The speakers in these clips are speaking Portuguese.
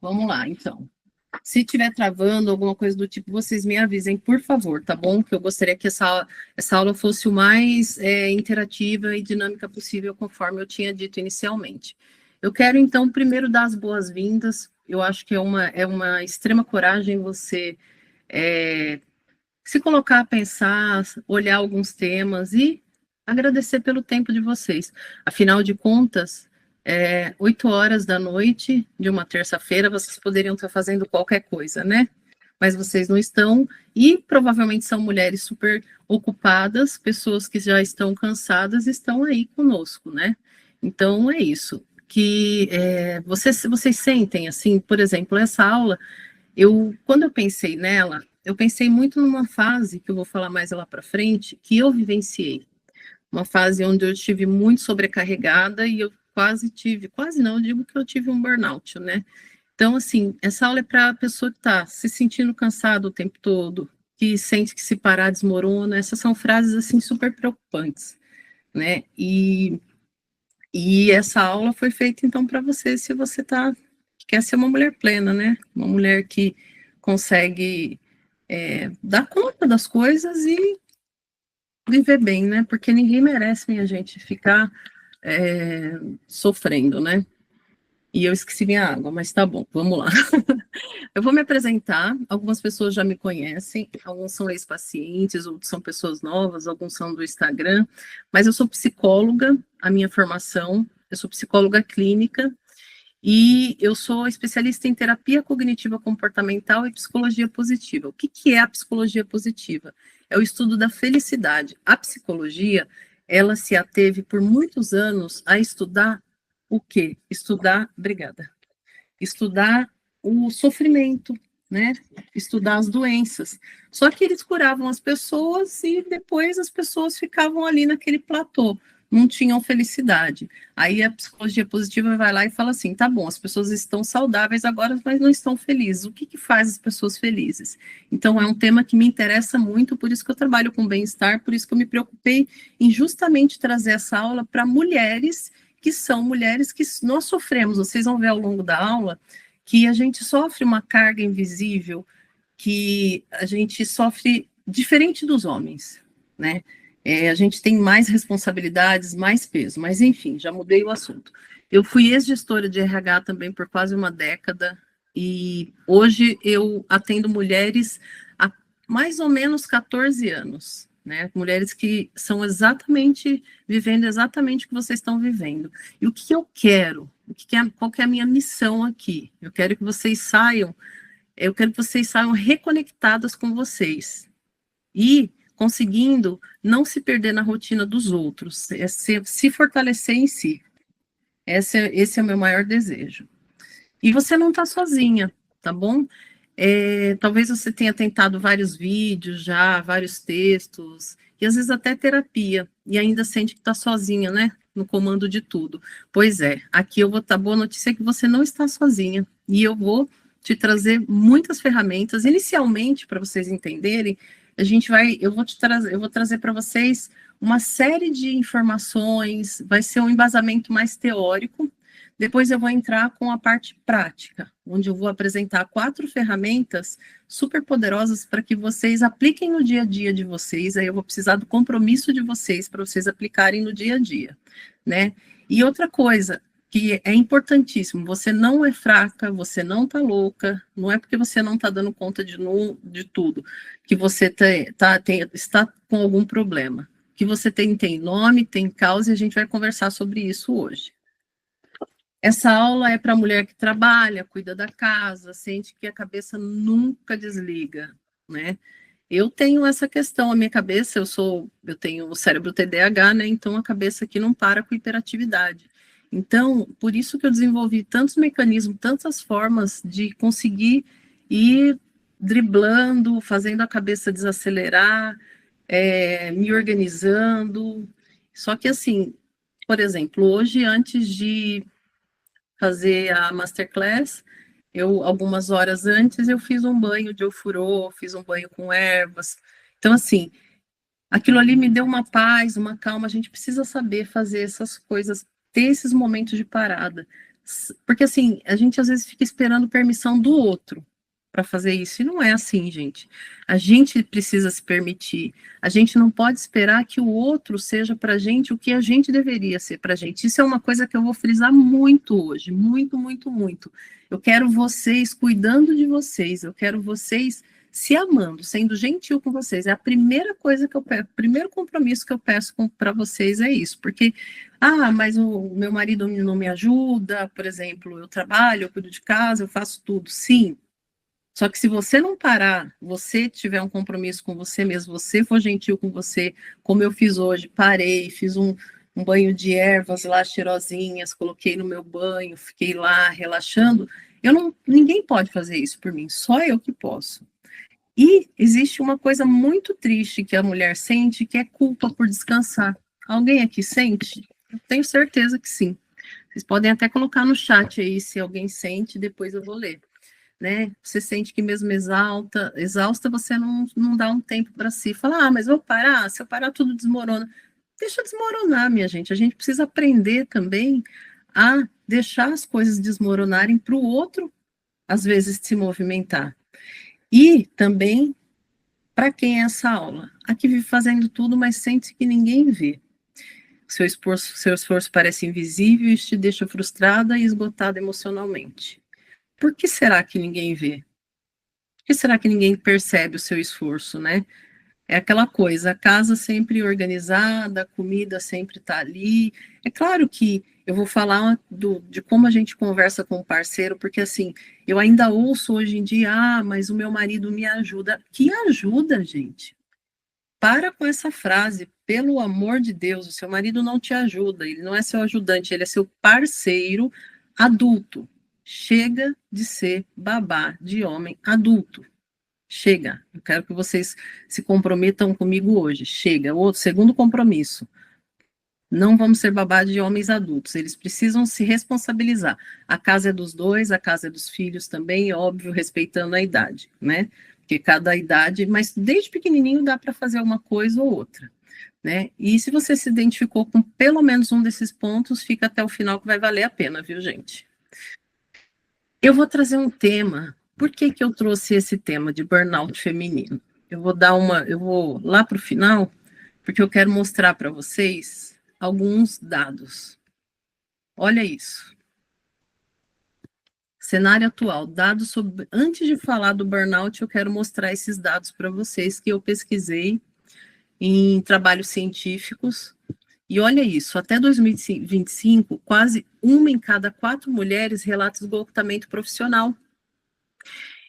Vamos lá, então. Se estiver travando alguma coisa do tipo, vocês me avisem, por favor, tá bom? Que eu gostaria que essa aula fosse o mais interativa e dinâmica possível, conforme eu tinha dito inicialmente. Eu quero, então, primeiro dar as boas-vindas. Eu acho que é uma extrema coragem você se colocar a pensar, olhar alguns temas e agradecer pelo tempo de vocês. Afinal de contas, 8 horas da noite de uma terça-feira, vocês poderiam estar fazendo qualquer coisa, né? Mas vocês não estão, e provavelmente são mulheres super ocupadas, pessoas que já estão cansadas, estão aí conosco, né? Então, é isso. Que vocês sentem, assim, por exemplo, essa aula, quando eu pensei nela, eu pensei muito numa fase, que eu vou falar mais lá para frente, que eu vivenciei. Uma fase onde eu estive muito sobrecarregada e eu quase não, eu digo que eu tive um burnout, né? Então, assim, essa aula é para a pessoa que está se sentindo cansada o tempo todo, que sente que se parar desmorona. Essas são frases, assim, super preocupantes, né? E essa aula foi feita, então, para você, se você quer ser uma mulher plena, né? Uma mulher que consegue dar conta das coisas e viver bem, né? Porque ninguém merece, minha gente, ficar sofrendo, né? E eu esqueci minha água, mas tá bom, vamos lá. Eu vou me apresentar, algumas pessoas já me conhecem, alguns são ex-pacientes, outros são pessoas novas, alguns são do Instagram, mas eu sou psicóloga, a minha formação, eu sou psicóloga clínica, e eu sou especialista em terapia cognitiva comportamental e psicologia positiva. O que é a psicologia positiva? É o estudo da felicidade. A psicologia, ela se ateve por muitos anos a estudar o quê? Obrigada. Estudar o sofrimento, né? Estudar as doenças. Só que eles curavam as pessoas e depois as pessoas ficavam ali naquele platô, não tinham felicidade. Aí a psicologia positiva vai lá e fala assim: tá bom, as pessoas estão saudáveis agora, mas não estão felizes. O que faz as pessoas felizes? Então é um tema que me interessa muito, por isso que eu trabalho com bem-estar, por isso que eu me preocupei em justamente trazer essa aula para mulheres que são mulheres que nós sofremos. Vocês vão ver ao longo da aula que a gente sofre uma carga invisível, que a gente sofre diferente dos homens, né? A gente tem mais responsabilidades, mais peso, mas enfim, já mudei o assunto. Eu fui ex-gestora de RH também por quase uma década, e hoje eu atendo mulheres há mais ou menos 14 anos, né? Mulheres que são vivendo exatamente o que vocês estão vivendo. E o que eu quero? Qual que é a minha missão aqui? Eu quero que vocês saiam reconectadas com vocês e conseguindo não se perder na rotina dos outros, se fortalecer em si. Esse é o meu maior desejo. E você não está sozinha, tá bom? Talvez você tenha tentado vários vídeos já, vários textos, e às vezes até terapia, e ainda sente que está sozinha, né? No comando de tudo. Pois é, aqui eu vou dar boa notícia que você não está sozinha, e eu vou te trazer muitas ferramentas. Inicialmente, para vocês entenderem, eu vou trazer para vocês uma série de informações, vai ser um embasamento mais teórico. Depois eu vou entrar com a parte prática, onde eu vou apresentar 4 ferramentas super poderosas para que vocês apliquem no dia a dia de vocês. Aí eu vou precisar do compromisso de vocês para vocês aplicarem no dia a dia, né? E outra coisa que é importantíssimo, você não é fraca, você não está louca, não é porque você não está dando conta de tudo que você está com algum problema. Que você tem nome, tem causa, e a gente vai conversar sobre isso hoje. Essa aula é para a mulher que trabalha, cuida da casa, sente que a cabeça nunca desliga, né? Eu tenho essa questão, a minha cabeça, eu tenho o cérebro TDAH, né? Então a cabeça aqui não para com hiperatividade. Então, por isso que eu desenvolvi tantos mecanismos, tantas formas de conseguir ir driblando, fazendo a cabeça desacelerar, me organizando. Só que assim, por exemplo, hoje, antes de fazer a masterclass, algumas horas antes, eu fiz um banho de ofurô, fiz um banho com ervas. Então, assim, aquilo ali me deu uma paz, uma calma. A gente precisa saber fazer essas coisas, ter esses momentos de parada. Porque assim, a gente às vezes fica esperando permissão do outro para fazer isso, e não é assim, gente. A gente precisa se permitir. A gente não pode esperar que o outro seja para a gente o que a gente deveria ser para a gente. Isso é uma coisa que eu vou frisar muito hoje, muito, muito, muito. Eu quero vocês cuidando de vocês, eu quero vocês se amando, sendo gentil com vocês. É a primeira coisa que eu peço, o primeiro compromisso que eu peço para vocês é isso, porque mas o meu marido não me ajuda, por exemplo, eu trabalho, eu cuido de casa, eu faço tudo. Sim, só que se você não parar, você tiver um compromisso com você mesmo, você for gentil com você, como eu fiz hoje, parei, fiz um banho de ervas lá cheirosinhas, coloquei no meu banho, fiquei lá relaxando. Ninguém pode fazer isso por mim, só eu que posso. E existe uma coisa muito triste que a mulher sente, que é culpa por descansar. Alguém aqui sente? Eu tenho certeza que sim. Vocês podem até colocar no chat aí se alguém sente, depois eu vou ler. Né? Você sente que mesmo exausta, você não dá um tempo para si. Fala, mas vou parar, se eu parar tudo desmorona. Deixa desmoronar, minha gente. A gente precisa aprender também a deixar as coisas desmoronarem para o outro, às vezes, se movimentar. E também, para quem é essa aula? A que vive fazendo tudo, mas sente que ninguém vê. Seu esforço parece invisível e te deixa frustrada e esgotada emocionalmente. Por que será que ninguém vê? Por que será que ninguém percebe o seu esforço, né? É aquela coisa, a casa sempre organizada, a comida sempre está ali. É claro que eu vou falar de como a gente conversa com o parceiro, porque assim, eu ainda ouço hoje em dia, mas o meu marido me ajuda. Que ajuda, gente? Para com essa frase, pelo amor de Deus, o seu marido não te ajuda, ele não é seu ajudante, ele é seu parceiro adulto. Chega de ser babá de homem adulto. Chega. Eu quero que vocês se comprometam comigo hoje. Chega. O segundo compromisso. Não vamos ser babá de homens adultos. Eles precisam se responsabilizar. A casa é dos dois, a casa é dos filhos também, óbvio, respeitando a idade, né? Porque cada idade, mas desde pequenininho dá para fazer uma coisa ou outra, né? E se você se identificou com pelo menos um desses pontos, fica até o final que vai valer a pena, viu, gente? Eu vou trazer um tema. Por que que eu trouxe esse tema de burnout feminino? Eu vou lá para o final, porque eu quero mostrar para vocês alguns dados. Olha isso. Cenário atual, dados sobre. Antes de falar do burnout, eu quero mostrar esses dados para vocês que eu pesquisei em trabalhos científicos. E olha isso, até 2025, quase uma em cada 4 mulheres relata esgotamento profissional.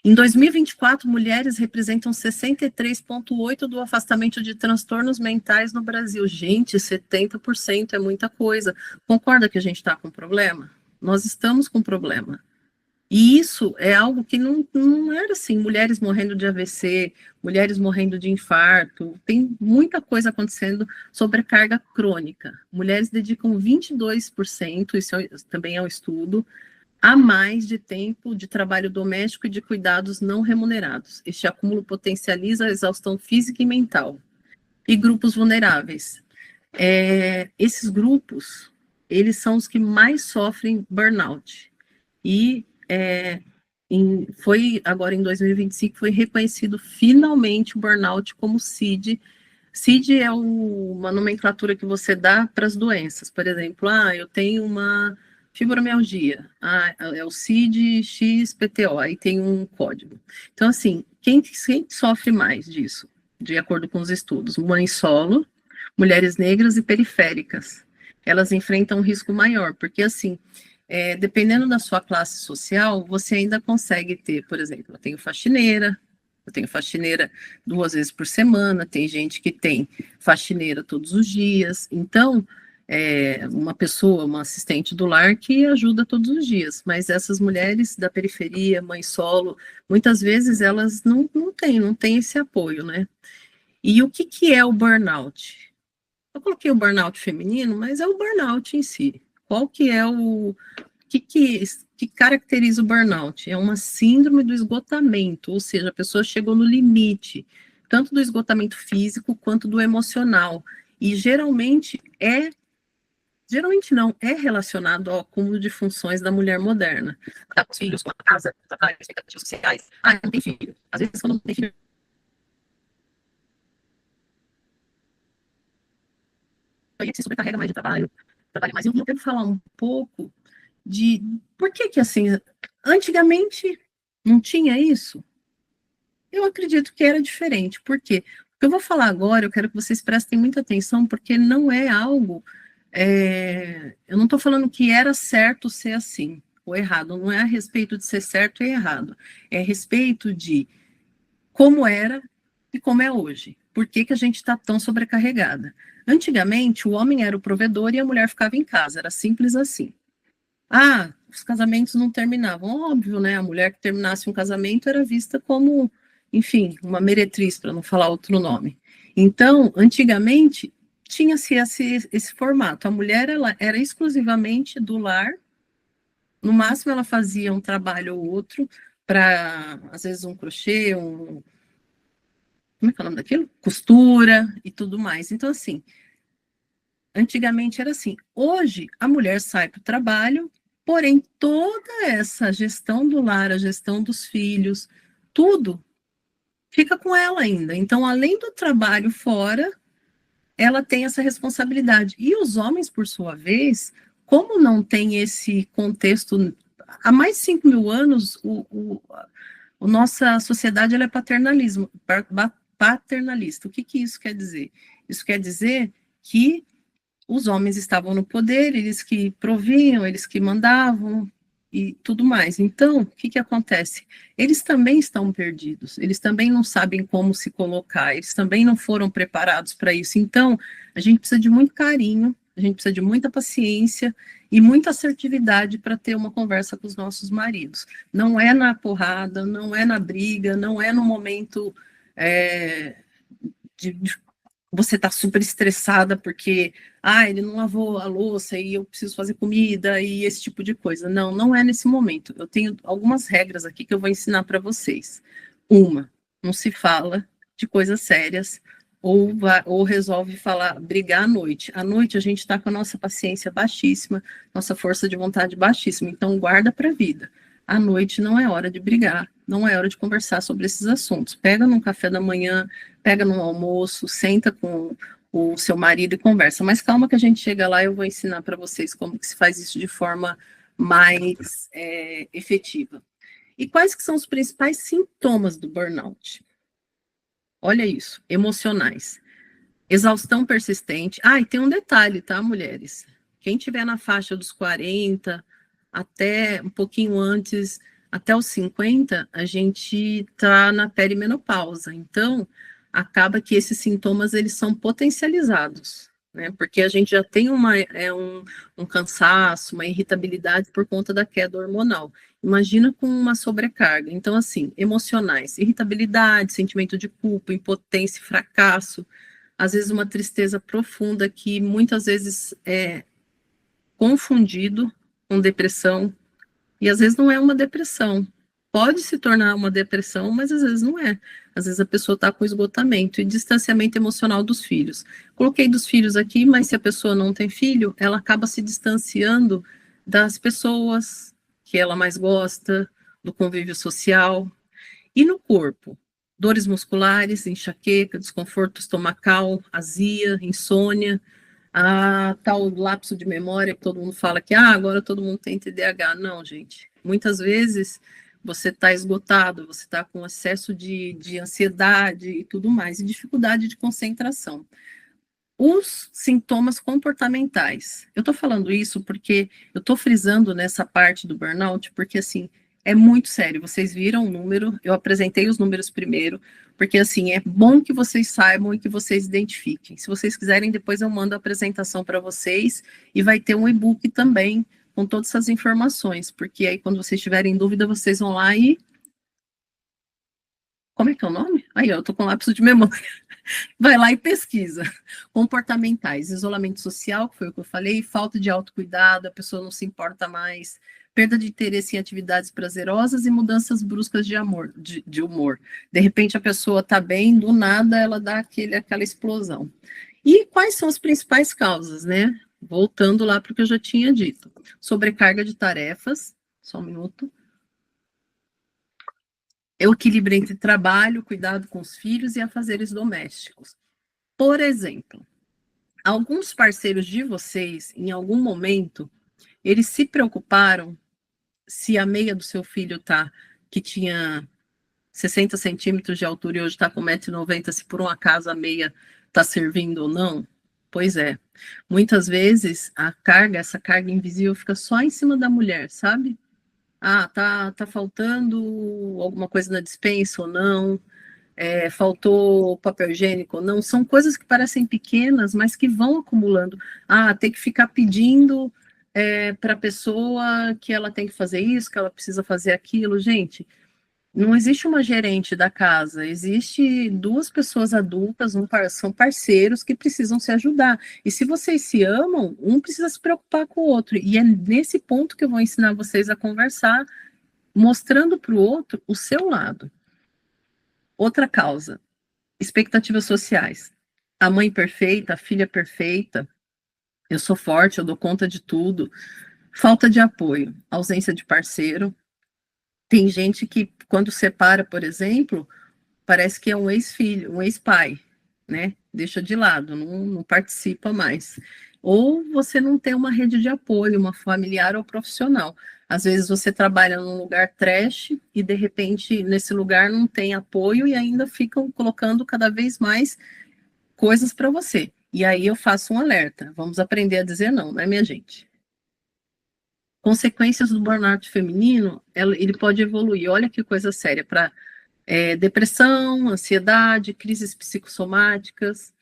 Em 2024, mulheres representam 63,8% do afastamento de transtornos mentais no Brasil. Gente, 70% é muita coisa. Concorda que a gente está com problema? Nós estamos com problema. E isso é algo que não era assim, mulheres morrendo de AVC, mulheres morrendo de infarto, tem muita coisa acontecendo sobre a carga crônica. Mulheres dedicam 22%, isso também é um estudo, a mais de tempo de trabalho doméstico e de cuidados não remunerados. Este acúmulo potencializa a exaustão física e mental. E grupos vulneráveis. Esses grupos, eles são os que mais sofrem burnout. E foi agora em 2025, foi reconhecido finalmente o burnout como CID. CID é uma nomenclatura que você dá para as doenças. Por exemplo, eu tenho uma fibromialgia. É o CID-XPTO, aí tem um código. Então, assim, quem sofre mais disso, de acordo com os estudos? Mães solo, mulheres negras e periféricas. Elas enfrentam um risco maior, porque, assim, dependendo da sua classe social, você ainda consegue ter, por exemplo, eu tenho faxineira 2 vezes por semana, tem gente que tem faxineira todos os dias, então, uma assistente do lar que ajuda todos os dias, mas essas mulheres da periferia, mãe solo, muitas vezes elas não têm esse apoio, né? E o que é o burnout? Eu coloquei o burnout feminino, mas é o burnout em si. Qual que é o que caracteriza o burnout? É uma síndrome do esgotamento, ou seja, a pessoa chegou no limite, tanto do esgotamento físico quanto do emocional. E geralmente é Geralmente não, é relacionado ao acúmulo de funções da mulher moderna. Tá com os filhos, com a casa, trabalho, expectativas sociais. Ah, não tem filho. Às vezes, quando não tem filho, aí se sobrecarrega mais de trabalho, trabalha mais. Eu quero falar um pouco de por que que, assim, antigamente não tinha isso? Eu acredito que era diferente. Por quê? O que eu vou falar agora, eu quero que vocês prestem muita atenção, porque não é algo. Eu não estou falando que era certo ser assim, ou errado. Não é a respeito de ser certo e errado. É a respeito de como era e como é hoje. Por que que a gente está tão sobrecarregada? Antigamente, o homem era o provedor e a mulher ficava em casa. Era simples assim. Ah, os casamentos não terminavam. Óbvio, né? A mulher que terminasse um casamento era vista como, enfim, uma meretriz, para não falar outro nome. Então, antigamente, tinha-se esse formato. A mulher ela era exclusivamente do lar, no máximo ela fazia um trabalho ou outro para, às vezes, um crochê, como é que é o nome daquilo? Costura e tudo mais. Então, assim, antigamente era assim. Hoje, a mulher sai para o trabalho, porém, toda essa gestão do lar, a gestão dos filhos, tudo fica com ela ainda. Então, além do trabalho fora, ela tem essa responsabilidade. E os homens, por sua vez, como não tem esse contexto, há mais de 5.000 anos, a nossa sociedade ela é paternalista. O que, que isso quer dizer? Isso quer dizer que os homens estavam no poder, eles que proviam, eles que mandavam e tudo mais. Então, o que, que acontece? Eles também estão perdidos, eles também não sabem como se colocar, eles também não foram preparados para isso. Então, a gente precisa de muito carinho, a gente precisa de muita paciência e muita assertividade para ter uma conversa com os nossos maridos. Não é na porrada, não é na briga, não é no momento de você tá super estressada porque, ele não lavou a louça e eu preciso fazer comida e esse tipo de coisa. Não, não é nesse momento. Eu tenho algumas regras aqui que eu vou ensinar para vocês. Uma, não se fala de coisas sérias ou resolve falar, brigar à noite. À noite a gente está com a nossa paciência baixíssima, nossa força de vontade baixíssima, então guarda para a vida. À noite não é hora de brigar, não é hora de conversar sobre esses assuntos. Pega num café da manhã, pega no almoço, senta com o seu marido e conversa. Mas calma que a gente chega lá e eu vou ensinar para vocês como que se faz isso de forma mais efetiva. E quais que são os principais sintomas do burnout? Olha isso, emocionais. Exaustão persistente. E tem um detalhe, tá, mulheres? Quem tiver na faixa dos 40, até um pouquinho antes, até os 50, a gente tá na perimenopausa. Então, acaba que esses sintomas, eles são potencializados, né? Porque a gente já tem um cansaço, uma irritabilidade por conta da queda hormonal. Imagina com uma sobrecarga. Então, assim, emocionais, irritabilidade, sentimento de culpa, impotência, fracasso, às vezes uma tristeza profunda que muitas vezes é confundido com depressão, e às vezes não é uma depressão. Pode se tornar uma depressão, mas às vezes não é. Às vezes a pessoa está com esgotamento e distanciamento emocional dos filhos. Coloquei dos filhos aqui, mas se a pessoa não tem filho, ela acaba se distanciando das pessoas que ela mais gosta, do convívio social. E no corpo? Dores musculares, enxaqueca, desconforto estomacal, azia, insônia, tal lapso de memória que todo mundo fala que agora todo mundo tem TDAH. Não, gente. Muitas vezes você está esgotado, você está com excesso de ansiedade e tudo mais, e dificuldade de concentração. Os sintomas comportamentais. Eu estou falando isso porque eu estou frisando nessa parte do burnout, porque assim, é muito sério. Vocês viram o número, eu apresentei os números primeiro, porque assim, é bom que vocês saibam e que vocês identifiquem. Se vocês quiserem, depois eu mando a apresentação para vocês e vai ter um e-book também com todas essas informações, porque aí quando vocês tiverem dúvida, vocês vão lá e. Como é que é o nome? Aí, eu tô com lapso de memória. Vai lá e pesquisa. Comportamentais, isolamento social, que foi o que eu falei, falta de autocuidado, a pessoa não se importa mais, perda de interesse em atividades prazerosas e mudanças bruscas de humor. De repente a pessoa está bem, do nada ela dá aquela explosão. E quais são as principais causas, né? voltando lá para o que eu já tinha dito. Sobrecarga de tarefas, só um minuto. É o equilíbrio entre trabalho, cuidado com os filhos e afazeres domésticos. Por exemplo, alguns parceiros de vocês, em algum momento, eles se preocuparam se a meia do seu filho tá, que tinha 60 centímetros de altura e hoje está com 1,90 m, se por um acaso a meia está servindo ou não? Pois é. Muitas vezes essa carga invisível fica só em cima da mulher, sabe? Ah, tá faltando alguma coisa na despensa ou não? Faltou papel higiênico ou não? São coisas que parecem pequenas, mas que vão acumulando. Ah, tem que ficar pedindo para a pessoa que ela tem que fazer isso, que ela precisa fazer aquilo. Gente, não existe uma gerente da casa, existe duas pessoas adultas, são parceiros que precisam se ajudar. E se vocês se amam, um precisa se preocupar com o outro. E é nesse ponto que eu vou ensinar vocês a conversar, mostrando para o outro o seu lado. Outra causa, expectativas sociais. A mãe perfeita, a filha perfeita, eu sou forte, eu dou conta de tudo. Falta de apoio, ausência de parceiro. Tem gente que, quando separa, por exemplo, parece que é um ex-filho, um ex-pai, né? Deixa de lado, não participa mais. Ou você não tem uma rede de apoio, uma familiar ou profissional. Às vezes você trabalha num lugar trash e, de repente, nesse lugar não tem apoio e ainda ficam colocando cada vez mais coisas para você. E aí eu faço um alerta. Vamos aprender a dizer não, né, minha gente? Consequências do burnout feminino, ele pode evoluir. Olha que coisa séria, para depressão, ansiedade, crises psicossomáticas,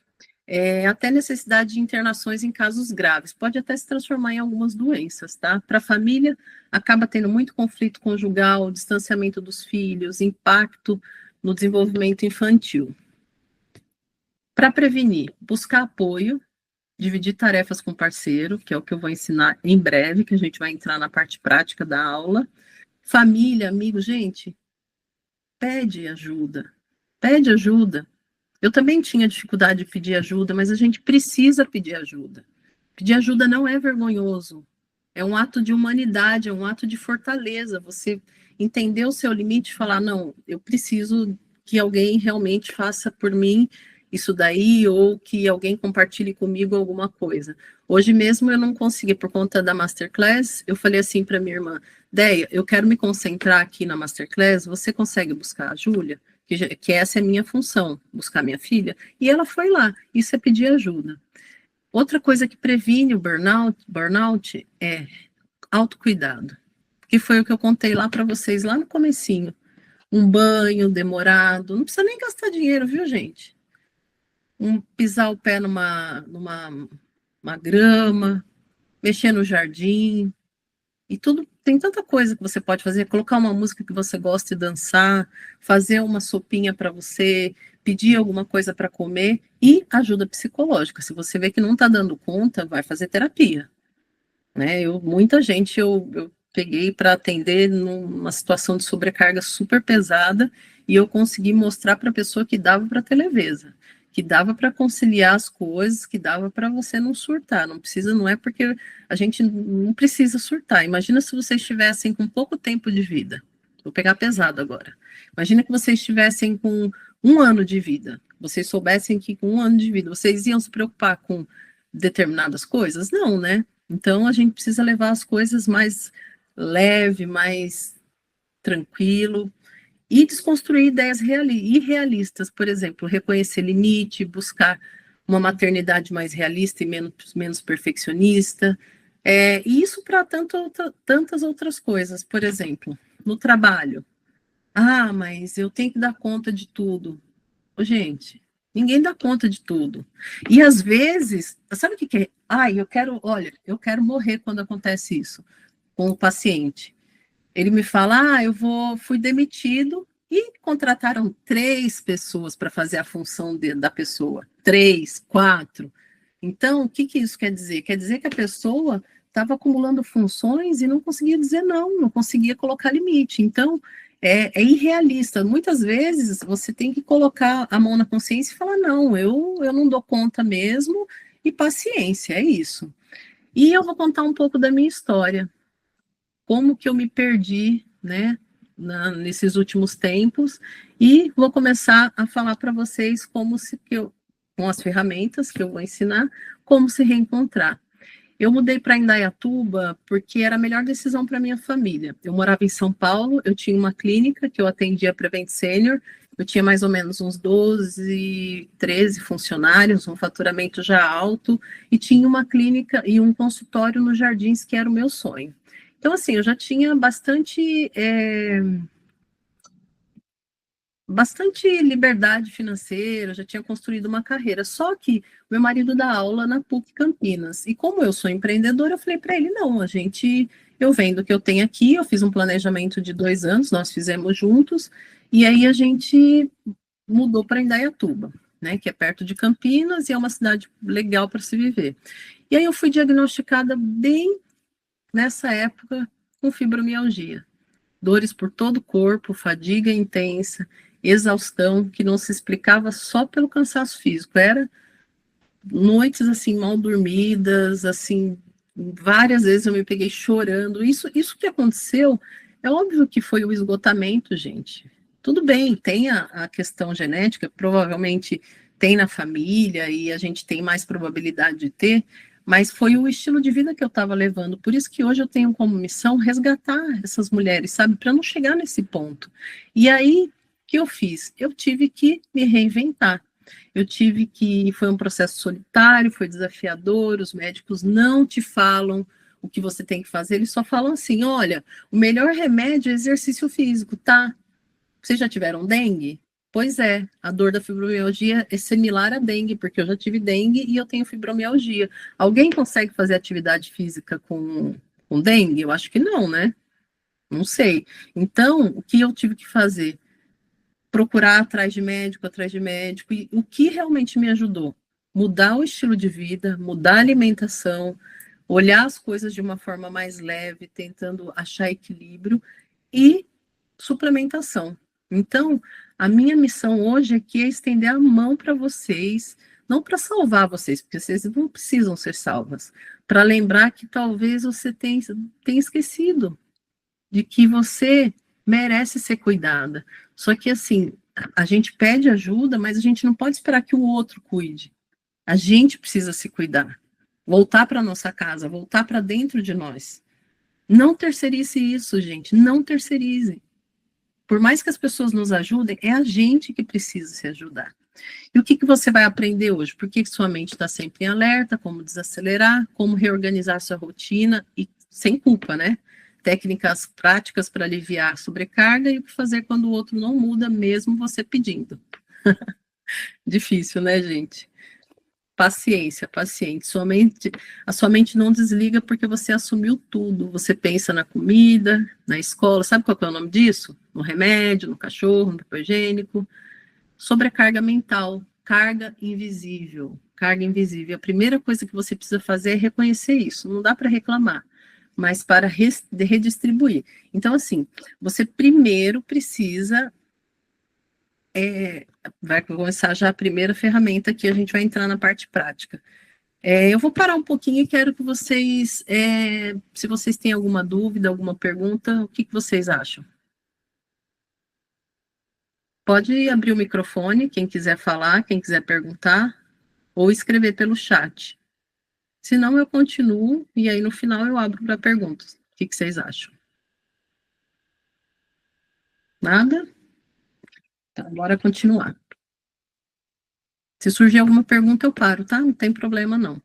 até necessidade de internações em casos graves. Pode até se transformar em algumas doenças, tá? Para a família, acaba tendo muito conflito conjugal, distanciamento dos filhos, impacto no desenvolvimento infantil. Para prevenir, buscar apoio, dividir tarefas com parceiro, que é o que eu vou ensinar em breve, que a gente vai entrar na parte prática da aula. Família, amigos, gente, pede ajuda. Pede ajuda. Eu também tinha dificuldade de pedir ajuda, mas a gente precisa pedir ajuda. Pedir ajuda não é vergonhoso. É um ato de humanidade, é um ato de fortaleza. Você entender o seu limite e falar, não, eu preciso que alguém realmente faça por mim isso daí, ou que alguém compartilhe comigo alguma coisa. Hoje mesmo eu não consegui, por conta da Masterclass, eu falei assim para minha irmã, Deia, eu quero me concentrar aqui na Masterclass, você consegue buscar a Júlia? Que essa é a minha função, buscar minha filha, e ela foi lá, isso é pedir ajuda. Outra coisa que previne o burnout é autocuidado, que foi o que eu contei lá para vocês, lá no comecinho. Um banho demorado, não precisa nem gastar dinheiro, viu, gente? Pisar o pé numa grama, mexer no jardim, e tudo, tem tanta coisa que você pode fazer, colocar uma música que você gosta e dançar, fazer uma sopinha para você, pedir alguma coisa para comer e ajuda psicológica. Se você vê que não está dando conta, vai fazer terapia. Né? Muita gente eu peguei para atender numa situação de sobrecarga super pesada e eu consegui mostrar para a pessoa que dava para ter leveza, que dava para conciliar as coisas, que dava para você não surtar. Não é porque a gente não precisa surtar. Imagina se vocês estivessem com pouco tempo de vida. Vou pegar pesado agora. Imagina que vocês estivessem com 1 ano de vida. Vocês soubessem que com 1 ano de vida vocês iam se preocupar com determinadas coisas? Não, né? Então, a gente precisa levar as coisas mais leve, mais tranquilo, e desconstruir ideias irrealistas, por exemplo, reconhecer limite, buscar uma maternidade mais realista e menos perfeccionista, e isso para tantas outras coisas, por exemplo, no trabalho. Ah, mas eu tenho que dar conta de tudo. Gente, ninguém dá conta de tudo. E às vezes, sabe o que é? Ai, eu quero morrer quando acontece isso com o paciente. Ele me fala, fui demitido e contrataram 3 pessoas para fazer a função da pessoa. 3, 4. Então, o que isso quer dizer? Quer dizer que a pessoa estava acumulando funções e não conseguia dizer não conseguia colocar limite. Então, é irrealista. Muitas vezes você tem que colocar a mão na consciência e falar, não, eu não dou conta mesmo, e paciência, é isso. E eu vou contar um pouco da minha história, como que eu me perdi, né, nesses últimos tempos, e vou começar a falar para vocês com as ferramentas que eu vou ensinar, como se reencontrar. Eu mudei para Indaiatuba porque era a melhor decisão para minha família. Eu morava em São Paulo, eu tinha uma clínica que eu atendia Prevent Senior, eu tinha mais ou menos uns 12, 13 funcionários, um faturamento já alto, e tinha uma clínica e um consultório nos Jardins, que era o meu sonho. Então, assim, eu já tinha bastante liberdade financeira, já tinha construído uma carreira. Só que meu marido dá aula na PUC Campinas. E como eu sou empreendedora, eu falei para ele: não, eu vendo o que eu tenho aqui, eu fiz um planejamento de 2 anos, nós fizemos juntos, e aí a gente mudou para Indaiatuba, né, que é perto de Campinas e é uma cidade legal para se viver. E aí eu fui diagnosticada bem nessa época com fibromialgia. Dores por todo o corpo, fadiga intensa, exaustão, que não se explicava só pelo cansaço físico, era noites assim mal dormidas, assim, várias vezes eu me peguei chorando. Isso que aconteceu, é óbvio que foi o esgotamento, gente. Tudo bem, tem a questão genética, provavelmente tem na família e a gente tem mais probabilidade de ter, mas foi o estilo de vida que eu estava levando. Por isso que hoje eu tenho como missão resgatar essas mulheres, sabe, para não chegar nesse ponto. E aí, o que eu fiz? Eu tive que me reinventar. Foi um processo solitário, foi desafiador, os médicos não te falam o que você tem que fazer, eles só falam assim: olha, o melhor remédio é exercício físico, tá? Vocês já tiveram dengue? Pois é, a dor da fibromialgia é similar à dengue, porque eu já tive dengue e eu tenho fibromialgia. Alguém consegue fazer atividade física com dengue? Eu acho que não, né? Não sei. Então, o que eu tive que fazer? Procurar atrás de médico, e o que realmente me ajudou? Mudar o estilo de vida, mudar a alimentação, olhar as coisas de uma forma mais leve, tentando achar equilíbrio e suplementação. Então, a minha missão hoje aqui é estender a mão para vocês, não para salvar vocês, porque vocês não precisam ser salvas, para lembrar que talvez você tenha esquecido de que você merece ser cuidada. Só que, assim, a gente pede ajuda, mas a gente não pode esperar que o outro cuide. A gente precisa se cuidar. Voltar para nossa casa, voltar para dentro de nós. Não terceirize isso, gente. Não terceirize. Por mais que as pessoas nos ajudem, é a gente que precisa se ajudar. E o que você vai aprender hoje? Por que sua mente está sempre em alerta? Como desacelerar? Como reorganizar sua rotina? E sem culpa, né? Técnicas práticas para aliviar a sobrecarga e o que fazer quando o outro não muda, mesmo você pedindo. Difícil, né, gente? Paciência, paciente. A sua mente não desliga porque você assumiu tudo. Você pensa na comida, na escola. Sabe qual é o nome disso? No remédio, no cachorro, no papel higiênico. Sobrecarga mental, carga invisível. Carga invisível. A primeira coisa que você precisa fazer é reconhecer isso. Não dá para reclamar, mas para redistribuir. Então, assim, você primeiro precisa. Vai começar já a primeira ferramenta que a gente vai entrar na parte prática. Eu vou parar um pouquinho e quero que vocês, se vocês têm alguma dúvida, alguma pergunta, o que vocês acham? Pode abrir o microfone, quem quiser falar, quem quiser perguntar, ou escrever pelo chat. Se não, eu continuo e aí no final eu abro para perguntas. O que vocês acham? Nada? Tá, bora continuar. Se surgir alguma pergunta, eu paro, tá? Não tem problema, não.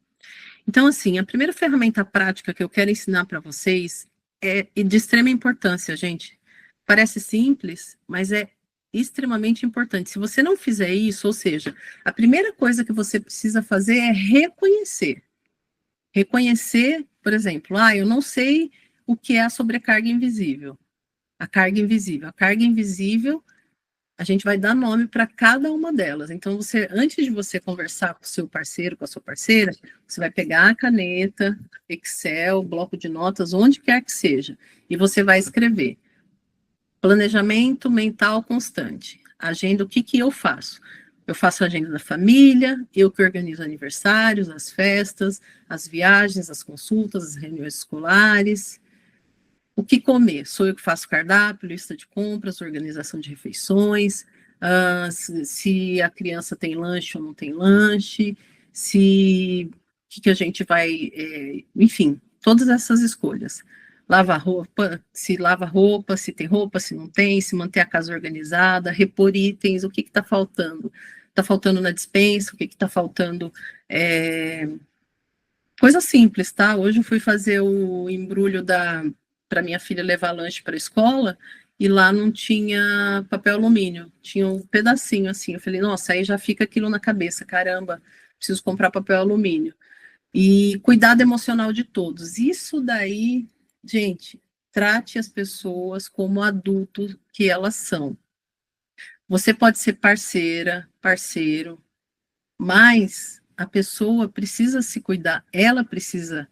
Então, assim, a primeira ferramenta prática que eu quero ensinar para vocês é de extrema importância, gente. Parece simples, mas é extremamente importante. Se você não fizer isso, ou seja, a primeira coisa que você precisa fazer é reconhecer. Reconhecer, por exemplo, eu não sei o que é a sobrecarga invisível. A carga invisível. A carga invisível, a gente vai dar nome para cada uma delas. Então, antes de você conversar com o seu parceiro, com a sua parceira, você vai pegar a caneta, Excel, bloco de notas, onde quer que seja, e você vai escrever: planejamento mental constante. Agenda, o que eu faço? Eu faço a agenda da família, eu que organizo aniversários, as festas, as viagens, as consultas, as reuniões escolares. O que comer? Sou eu que faço cardápio, lista de compras, organização de refeições, se a criança tem lanche ou não tem lanche, se o que a gente vai, enfim, todas essas escolhas. Lavar roupa, se tem roupa, se não tem, se manter a casa organizada, repor itens, o que está faltando? Está faltando na despensa, o que está faltando? Coisa simples, tá? Hoje eu fui fazer o embrulho para minha filha levar lanche para a escola e lá não tinha papel alumínio, tinha um pedacinho assim. Eu falei, nossa, aí já fica aquilo na cabeça, caramba, preciso comprar papel alumínio. E cuidado emocional de todos. Isso daí, gente, trate as pessoas como adultos que elas são. Você pode ser parceira, parceiro, mas a pessoa precisa se cuidar, ela precisa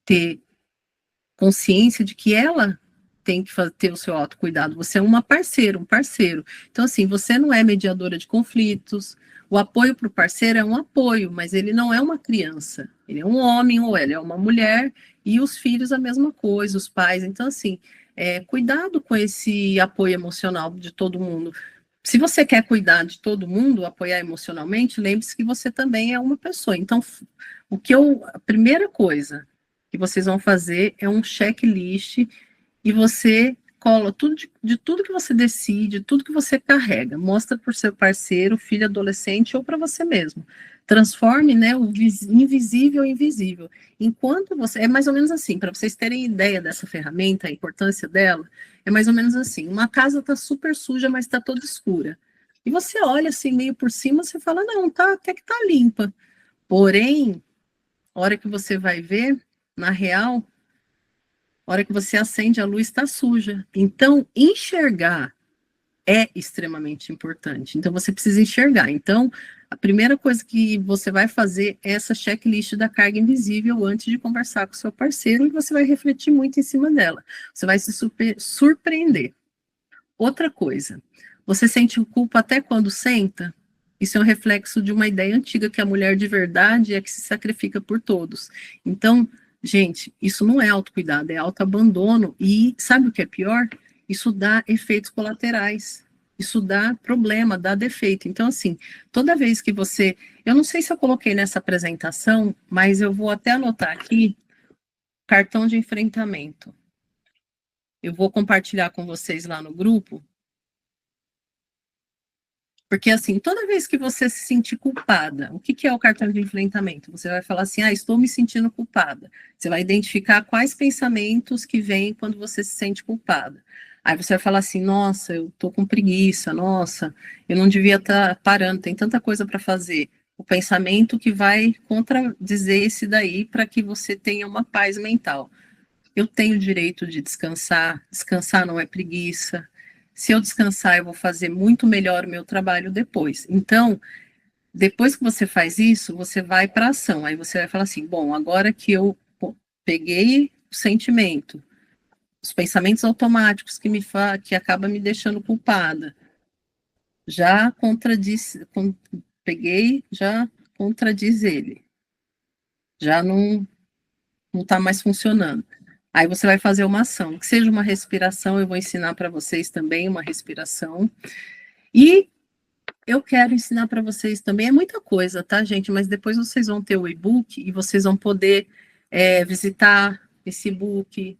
ter consciência de que ela tem que ter o seu autocuidado. Você é uma parceira, um parceiro. Então, assim, você não é mediadora de conflitos. O apoio para o parceiro é um apoio, mas ele não é uma criança. Ele é um homem ou ela é uma mulher, e os filhos a mesma coisa, os pais. Então, assim, cuidado com esse apoio emocional de todo mundo. Se você quer cuidar de todo mundo, apoiar emocionalmente, lembre-se que você também é uma pessoa. Então, a primeira coisa que vocês vão fazer é um checklist e você cola tudo de tudo que você decide, tudo que você carrega, mostra para o seu parceiro, filho, adolescente ou para você mesmo. Transforme, né, o invisível em visível. Enquanto você, é mais ou menos assim, para vocês terem ideia dessa ferramenta, a importância dela, é mais ou menos assim, uma casa está super suja, mas está toda escura. E você olha assim, meio por cima, você fala, não, tá, até que tá limpa. Porém, a hora que você vai ver, na real, a hora que você acende a luz está suja. Então, enxergar é extremamente importante. Então, você precisa enxergar. Então, a primeira coisa que você vai fazer é essa checklist da carga invisível antes de conversar com o seu parceiro, e você vai refletir muito em cima dela. Você vai se surpreender. Outra coisa, você sente culpa até quando senta? Isso é um reflexo de uma ideia antiga, que a mulher de verdade é que se sacrifica por todos. Então, gente, isso não é autocuidado, é autoabandono. E sabe o que é pior? Isso dá efeitos colaterais. Isso dá problema, dá defeito. Então, assim, toda vez que você. Eu não sei se eu coloquei nessa apresentação, mas eu vou até anotar aqui: cartão de enfrentamento. Eu vou compartilhar com vocês lá no grupo. Porque, assim, toda vez que você se sentir culpada, o que é o cartão de enfrentamento? Você vai falar assim, estou me sentindo culpada. Você vai identificar quais pensamentos que vêm quando você se sente culpada. Aí você vai falar assim, nossa, eu estou com preguiça, nossa, eu não devia estar parando, tem tanta coisa para fazer. O pensamento que vai contradizer esse daí para que você tenha uma paz mental. Eu tenho o direito de descansar, descansar não é preguiça. Se eu descansar, eu vou fazer muito melhor o meu trabalho depois. Então, depois que você faz isso, você vai para a ação. Aí você vai falar assim: bom, agora que eu peguei o sentimento, os pensamentos automáticos que acaba me deixando culpada, já peguei, já contradiz ele. Já não está mais funcionando. Aí você vai fazer uma ação, que seja uma respiração, eu vou ensinar para vocês também uma respiração. E eu quero ensinar para vocês também, é muita coisa, tá, gente? Mas depois vocês vão ter o e-book e vocês vão poder visitar esse e-book.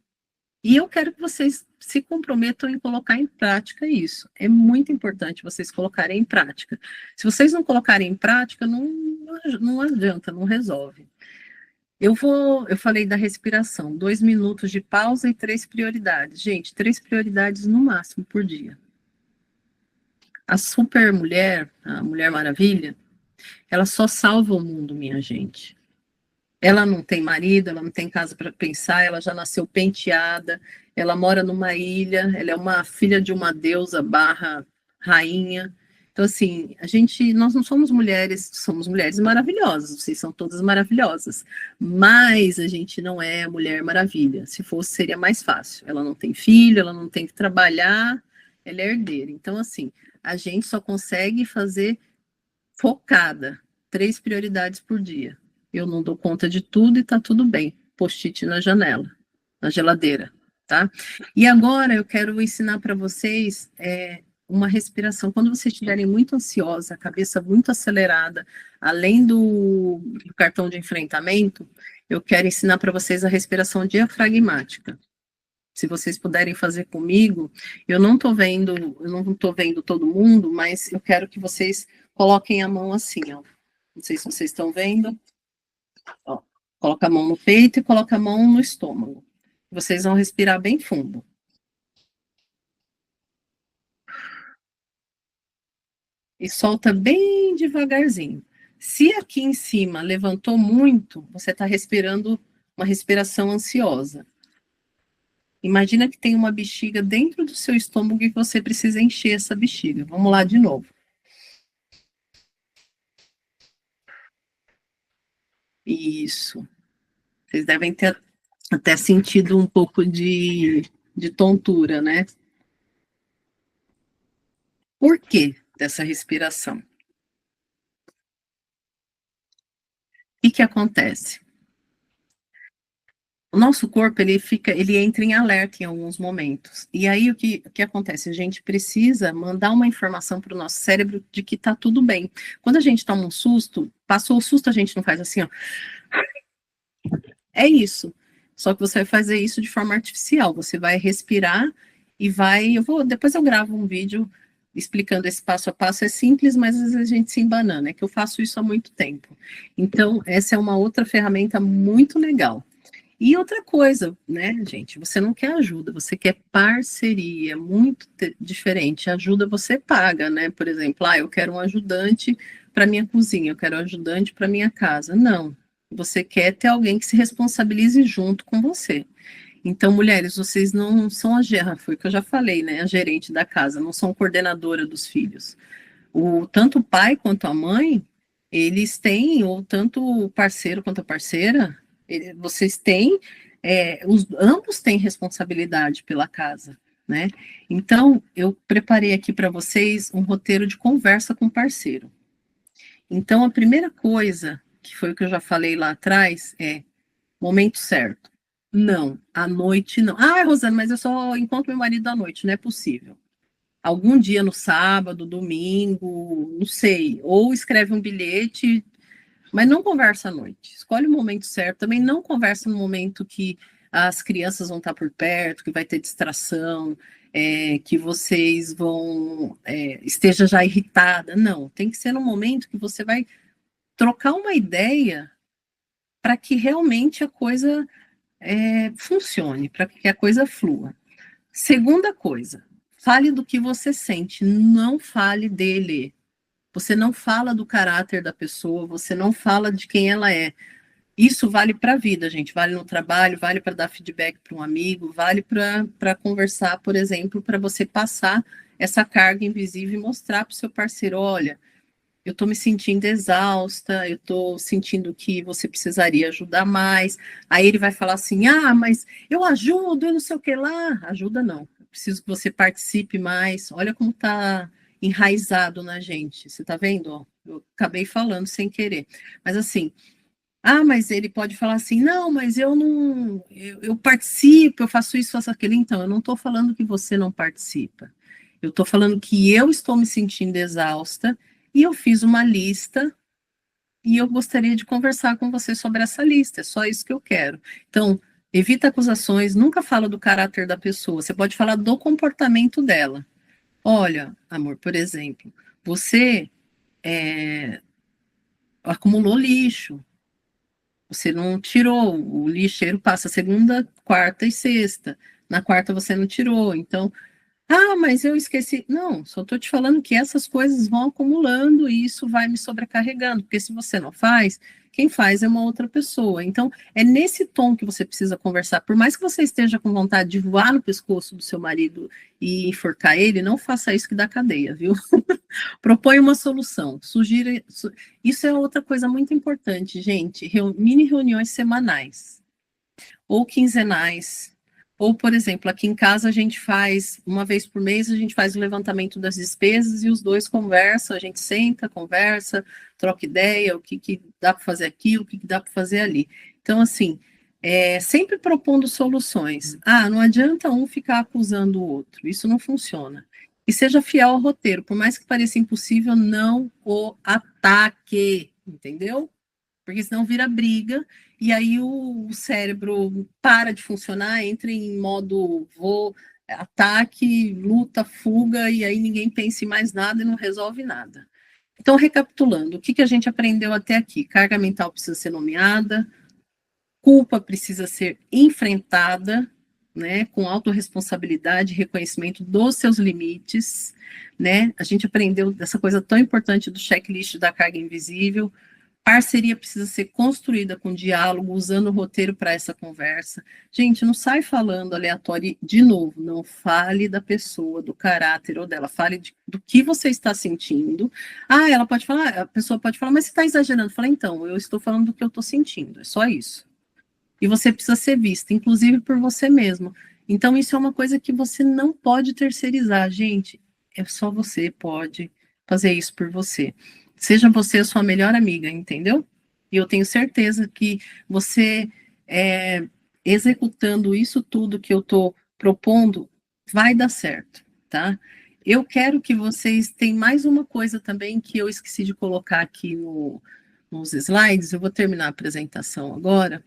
E eu quero que vocês se comprometam em colocar em prática isso. É muito importante vocês colocarem em prática. Se vocês não colocarem em prática, não adianta, não resolve. Eu falei da respiração, 2 minutos de pausa e 3 prioridades. Gente, 3 prioridades no máximo por dia. A super mulher, a Mulher Maravilha, ela só salva o mundo, minha gente. Ela não tem marido, ela não tem casa para pensar, ela já nasceu penteada, ela mora numa ilha, ela é uma filha de uma deusa barra rainha. Então, assim, nós não somos mulheres maravilhosas, vocês são todas maravilhosas, mas a gente não é a Mulher Maravilha. Se fosse, seria mais fácil. Ela não tem filho, ela não tem que trabalhar, ela é herdeira. Então, assim, a gente só consegue fazer focada, 3 prioridades por dia. Eu não dou conta de tudo e tá tudo bem. Post-it na janela, na geladeira, tá? E agora eu quero ensinar para vocês uma respiração. Quando vocês estiverem muito ansiosa, a cabeça muito acelerada, além do cartão de enfrentamento, eu quero ensinar para vocês a respiração diafragmática. Se vocês puderem fazer comigo, eu não estou vendo todo mundo, mas eu quero que vocês coloquem a mão assim, ó. Não sei se vocês estão vendo. Ó, coloca a mão no peito e coloca a mão no estômago. Vocês vão respirar bem fundo. E solta bem devagarzinho. Se aqui em cima levantou muito, você está respirando uma respiração ansiosa. Imagina que tem uma bexiga dentro do seu estômago e você precisa encher essa bexiga. Vamos lá de novo. Isso. Vocês devem ter até sentido um pouco de tontura, né? Por que dessa respiração? O que acontece? O nosso corpo, ele entra em alerta em alguns momentos. E aí, o que acontece? A gente precisa mandar uma informação para o nosso cérebro de que está tudo bem. Quando a gente toma um susto, passou o susto, a gente não faz assim, ó. É isso. Só que você vai fazer isso de forma artificial. Você vai respirar e depois eu gravo um vídeo explicando esse passo a passo. É simples, mas às vezes a gente se embanana. É que eu faço isso há muito tempo. Então, essa é uma outra ferramenta muito legal. E outra coisa, né, gente? Você não quer ajuda, você quer parceria, muito diferente. Ajuda você paga, né? Por exemplo, eu quero um ajudante para minha cozinha, eu quero um ajudante para minha casa. Não. Você quer ter alguém que se responsabilize junto com você. Então, mulheres, vocês não são foi o que eu já falei, né? A gerente da casa, não são coordenadora dos filhos. Tanto o pai quanto a mãe, eles têm, ou tanto o parceiro quanto a parceira, vocês têm, ambos têm responsabilidade pela casa, né? Então, eu preparei aqui para vocês um roteiro de conversa com o parceiro. Então, a primeira coisa, que foi o que eu já falei lá atrás, é momento certo. Não, à noite não. Rosana, mas eu só encontro meu marido à noite, não é possível. Algum dia no sábado, domingo, não sei. Ou escreve um bilhete, mas não conversa à noite. Escolhe o momento certo. Também não conversa no momento que as crianças vão estar por perto, que vai ter distração, que vocês esteja já irritada. Não, tem que ser no momento que você vai trocar uma ideia para que realmente a coisa funcione, para que a coisa flua. Segunda coisa, fale do que você sente, não fale dele. Você não fala do caráter da pessoa, você não fala de quem ela é. Isso vale para a vida, gente. Vale no trabalho, vale para dar feedback para um amigo, vale para conversar, por exemplo, para você passar essa carga invisível e mostrar para o seu parceiro: olha, eu estou me sentindo exausta, eu estou sentindo que você precisaria ajudar mais. Aí ele vai falar assim: mas eu ajudo, eu não sei o que lá. Ajuda não, eu preciso que você participe mais. Olha como está enraizado na gente. Você está vendo? Eu acabei falando sem querer. Mas assim, mas ele pode falar assim: não, mas eu não, eu participo, eu faço isso, faço aquilo. Então, eu não estou falando que você não participa. Eu estou falando que eu estou me sentindo exausta e eu fiz uma lista e eu gostaria de conversar com você sobre essa lista. É só isso que eu quero. Então, evita acusações, nunca fala do caráter da pessoa. Você pode falar do comportamento dela. Olha, amor, por exemplo, você acumulou lixo. Você não tirou, o lixeiro passa segunda, quarta e sexta. Na quarta você não tirou, então, mas eu esqueci. Não, só estou te falando que essas coisas vão acumulando e isso vai me sobrecarregando, porque se você não faz, quem faz é uma outra pessoa. Então, é nesse tom que você precisa conversar. Por mais que você esteja com vontade de voar no pescoço do seu marido e enforcar ele, não faça isso que dá cadeia, viu? Propõe uma solução, sugira. Isso é outra coisa muito importante, gente. Mini reuniões semanais ou quinzenais, Ou, por exemplo, aqui em casa a gente faz, uma vez por mês, a gente faz o levantamento das despesas e os dois conversam, a gente senta, conversa, troca ideia, o que, que dá para fazer aqui, o que, que dá para fazer ali. Então, assim, sempre propondo soluções. Ah, não adianta um ficar acusando o outro, isso não funciona. E seja fiel ao roteiro, por mais que pareça impossível, não o ataque, entendeu? Porque senão vira briga, e aí o cérebro para de funcionar, entra em modo vou, ataque, luta, fuga, e aí ninguém pensa em mais nada e não resolve nada. Então, recapitulando, o que, que a gente aprendeu até aqui? Carga mental precisa ser nomeada, culpa precisa ser enfrentada, né, com autorresponsabilidade, reconhecimento dos seus limites, né? A gente aprendeu dessa coisa tão importante do checklist da carga invisível. Parceria precisa ser construída com diálogo, usando o roteiro para essa conversa. Gente, não sai falando aleatório de novo, não fale da pessoa, do caráter ou dela, fale do que você está sentindo. Ah, ela pode falar, a pessoa pode falar, mas você está exagerando. Fala, então, eu estou falando do que eu estou sentindo, é só isso. E você precisa ser vista, inclusive por você mesmo. Então, isso é uma coisa que você não pode terceirizar, gente. É só você pode fazer isso por você. Seja você a sua melhor amiga, entendeu? E eu tenho certeza que você, executando isso tudo que eu estou propondo, vai dar certo, tá? Eu quero que vocês tenham mais uma coisa também que eu esqueci de colocar aqui nos slides. Eu vou terminar a apresentação agora.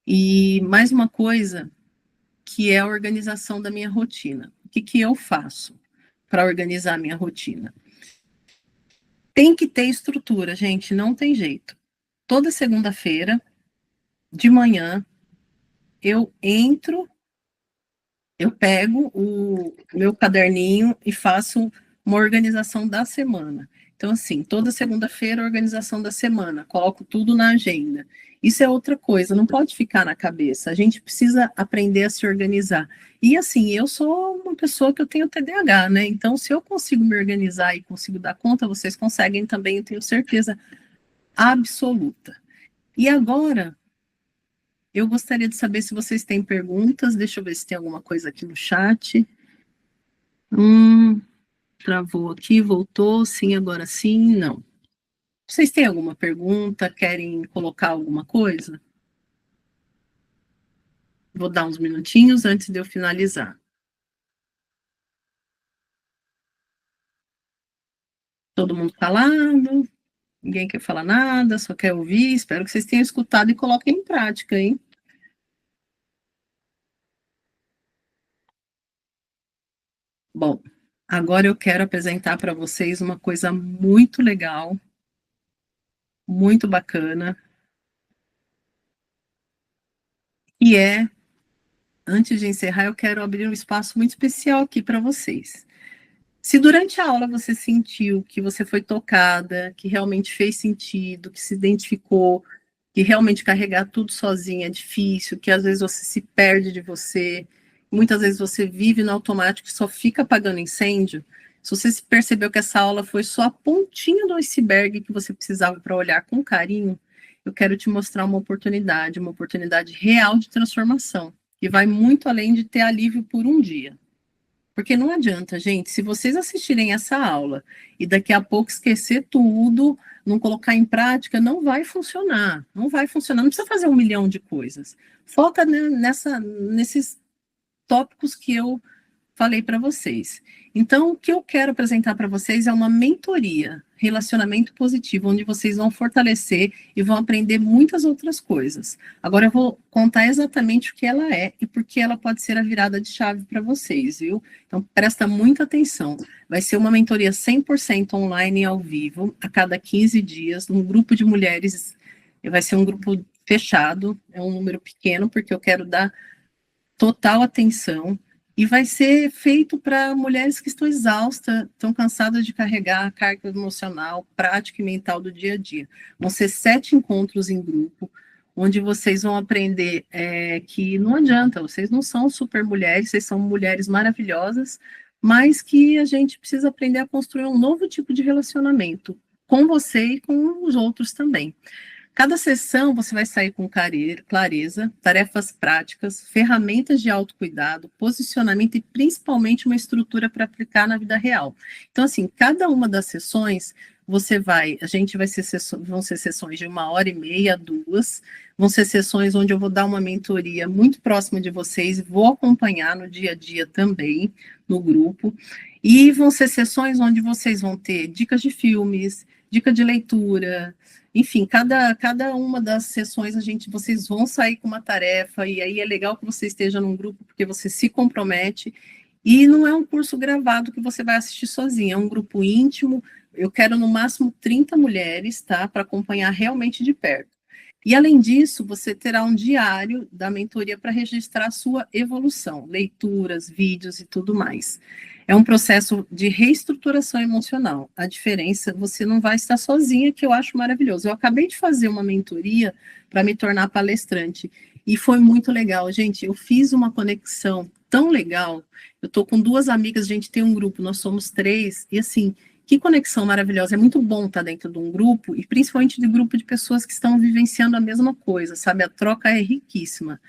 E mais uma coisa, que é a organização da minha rotina. O que, que eu faço para organizar a minha rotina? Tem que ter estrutura, gente, não tem jeito. Toda segunda-feira, de manhã, eu entro, eu pego o meu caderninho e faço uma organização da semana. Então, assim, toda segunda-feira, organização da semana, coloco tudo na agenda. Isso é outra coisa, não pode ficar na cabeça. A gente precisa aprender a se organizar. E assim, eu sou uma pessoa que eu tenho TDAH, né? Então, se eu consigo me organizar e consigo dar conta, vocês conseguem também, eu tenho certeza absoluta. E agora, eu gostaria de saber se vocês têm perguntas. Deixa eu ver se tem alguma coisa aqui no chat. Travou aqui, voltou, sim, agora sim, não. Vocês têm alguma pergunta? Querem colocar alguma coisa? Vou dar uns minutinhos antes de eu finalizar. Todo mundo calado, ninguém quer falar nada, só quer ouvir. Espero que vocês tenham escutado e coloquem em prática, hein? Bom, agora eu quero apresentar para vocês uma coisa muito legal, muito bacana, e antes de encerrar, eu quero abrir um espaço muito especial aqui para vocês. Se durante a aula você sentiu que você foi tocada, que realmente fez sentido, que se identificou, que realmente carregar tudo sozinha é difícil, que às vezes você se perde de você, muitas vezes você vive no automático e só fica apagando incêndio, se você percebeu que essa aula foi só a pontinha do iceberg que você precisava para olhar com carinho, eu quero te mostrar uma oportunidade real de transformação, que vai muito além de ter alívio por um dia. Porque não adianta, gente, se vocês assistirem essa aula e daqui a pouco esquecer tudo, não colocar em prática, não vai funcionar. Não vai funcionar. Não precisa fazer um milhão de coisas. Foca nesses tópicos que eu falei para vocês. Então, o que eu quero apresentar para vocês é uma mentoria, relacionamento positivo, onde vocês vão fortalecer e vão aprender muitas outras coisas. Agora eu vou contar exatamente o que ela é e por que ela pode ser a virada de chave para vocês, viu? Então, presta muita atenção. Vai ser uma mentoria 100% online e ao vivo, a cada 15 dias, num grupo de mulheres. Vai ser um grupo fechado, é um número pequeno, porque eu quero dar total atenção, e vai ser feito para mulheres que estão exaustas, estão cansadas de carregar a carga emocional, prática e mental do dia a dia. Vão ser 7 encontros em grupo, onde vocês vão aprender que não adianta, vocês não são super mulheres, vocês são mulheres maravilhosas, mas que a gente precisa aprender a construir um novo tipo de relacionamento com você e com os outros também. Cada sessão você vai sair com clareza, tarefas práticas, ferramentas de autocuidado, posicionamento e principalmente uma estrutura para aplicar na vida real. Então, assim, cada uma das sessões a gente vai ser vão ser sessões de 1h30, 2, vão ser sessões onde eu vou dar uma mentoria muito próxima de vocês, vou acompanhar no dia a dia também, no grupo, e vão ser sessões onde vocês vão ter dicas de filmes, dica de leitura, enfim, cada uma das sessões vocês vão sair com uma tarefa, e aí é legal que você esteja num grupo, porque você se compromete, e não é um curso gravado que você vai assistir sozinha, é um grupo íntimo, eu quero no máximo 30 mulheres, tá, para acompanhar realmente de perto. E além disso, você terá um diário da mentoria para registrar a sua evolução, leituras, vídeos e tudo mais. É um processo de reestruturação emocional. A diferença, você não vai estar sozinha, que eu acho maravilhoso. Eu acabei de fazer uma mentoria para me tornar palestrante e foi muito legal, gente. Eu fiz uma conexão tão legal. Eu estou com 2 amigas, a gente tem um grupo, nós somos 3, e assim, que conexão maravilhosa. É muito bom estar dentro de um grupo, e principalmente de grupo de pessoas que estão vivenciando a mesma coisa, sabe? A troca é riquíssima.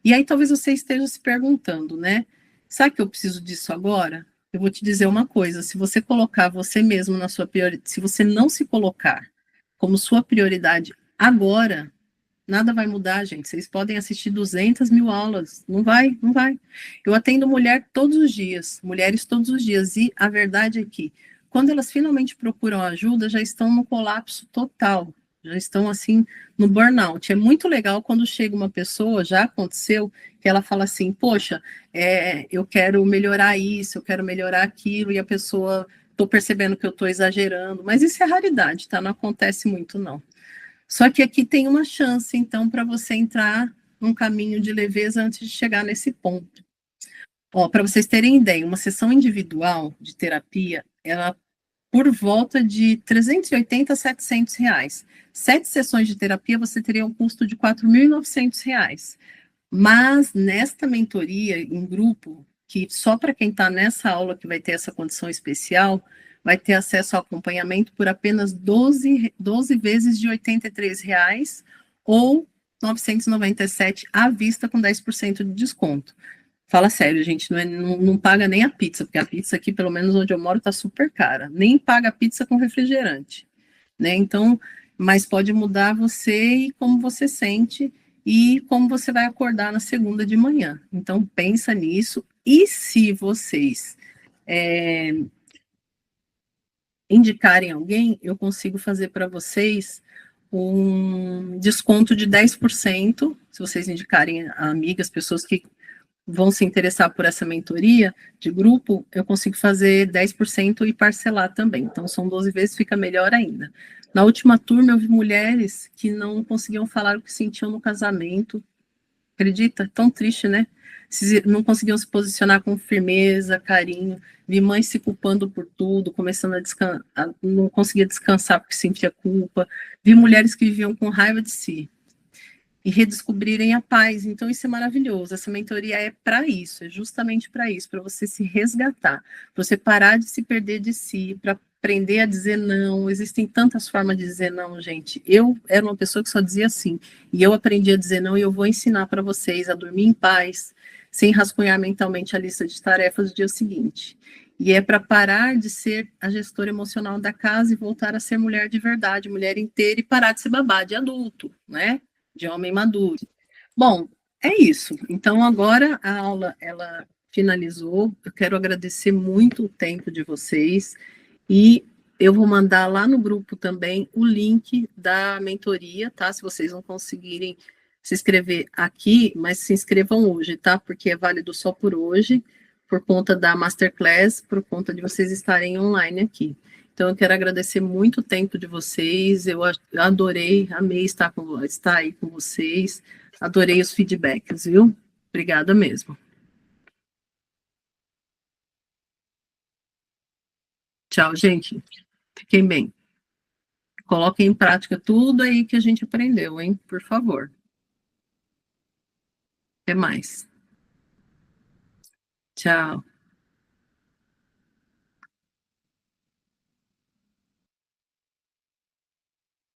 E aí talvez você esteja se perguntando, né? Sabe que eu preciso disso agora? Eu vou te dizer uma coisa, se você colocar você mesmo na sua prioridade, se você não se colocar como sua prioridade agora, nada vai mudar, gente. Vocês podem assistir 200 mil aulas, não vai, não vai. Eu atendo mulheres todos os dias, e a verdade é que, quando elas finalmente procuram ajuda, já estão no colapso total, já estão, assim, no burnout. É muito legal quando chega uma pessoa, já aconteceu, que ela fala assim, poxa, eu quero melhorar isso, eu quero melhorar aquilo, e a pessoa, estou percebendo que eu estou exagerando, mas isso é raridade, tá? Não acontece muito, não. Só que aqui tem uma chance, então, para você entrar num caminho de leveza antes de chegar nesse ponto. Ó, para vocês terem ideia, uma sessão individual de terapia, ela por volta de 380 a 700 reais. 7 sessões de terapia, você teria um custo de 4.900 reais. Mas nesta mentoria em grupo, que só para quem está nessa aula que vai ter essa condição especial, vai ter acesso ao acompanhamento por apenas 12 vezes de R$ 83 ou 997 à vista com 10% de desconto. Fala sério, gente, não paga nem a pizza, porque a pizza aqui, pelo menos onde eu moro, está super cara. Nem paga a pizza com refrigerante, né? Então, mas pode mudar você e como você sente e como você vai acordar na segunda de manhã. Então, pensa nisso. E se vocês indicarem alguém, eu consigo fazer para vocês um desconto de 10%, se vocês indicarem amigas, pessoas que vão se interessar por essa mentoria de grupo, eu consigo fazer 10% e parcelar também. Então, são 12 vezes, fica melhor ainda. Na última turma, eu vi mulheres que não conseguiam falar o que sentiam no casamento. Acredita? Tão triste, né? Não conseguiam se posicionar com firmeza, carinho. Vi mães se culpando por tudo, começando não conseguia descansar porque sentia culpa. Vi mulheres que viviam com raiva de si e redescobrirem a paz. Então, isso é maravilhoso. Essa mentoria é para isso, é justamente para isso, para você se resgatar, para você parar de se perder de si, para aprender a dizer não. Existem tantas formas de dizer não, gente. Eu era uma pessoa que só dizia sim, e eu aprendi a dizer não, e eu vou ensinar para vocês a dormir em paz, sem rascunhar mentalmente a lista de tarefas do dia seguinte. E é para parar de ser a gestora emocional da casa e voltar a ser mulher de verdade, mulher inteira, e parar de ser babá de adulto, né? De homem maduro. Bom, é isso. Então, agora a aula, ela finalizou. Eu quero agradecer muito o tempo de vocês e eu vou mandar lá no grupo também o link da mentoria, tá? Se vocês não conseguirem se inscrever aqui, mas se inscrevam hoje, tá? Porque é válido só por hoje, por conta da Masterclass, por conta de vocês estarem online aqui. Então, eu quero agradecer muito o tempo de vocês, eu adorei, amei estar aí com vocês, adorei os feedbacks, viu? Obrigada mesmo. Tchau, gente. Fiquem bem. Coloquem em prática tudo aí que a gente aprendeu, hein? Por favor. Até mais. Tchau.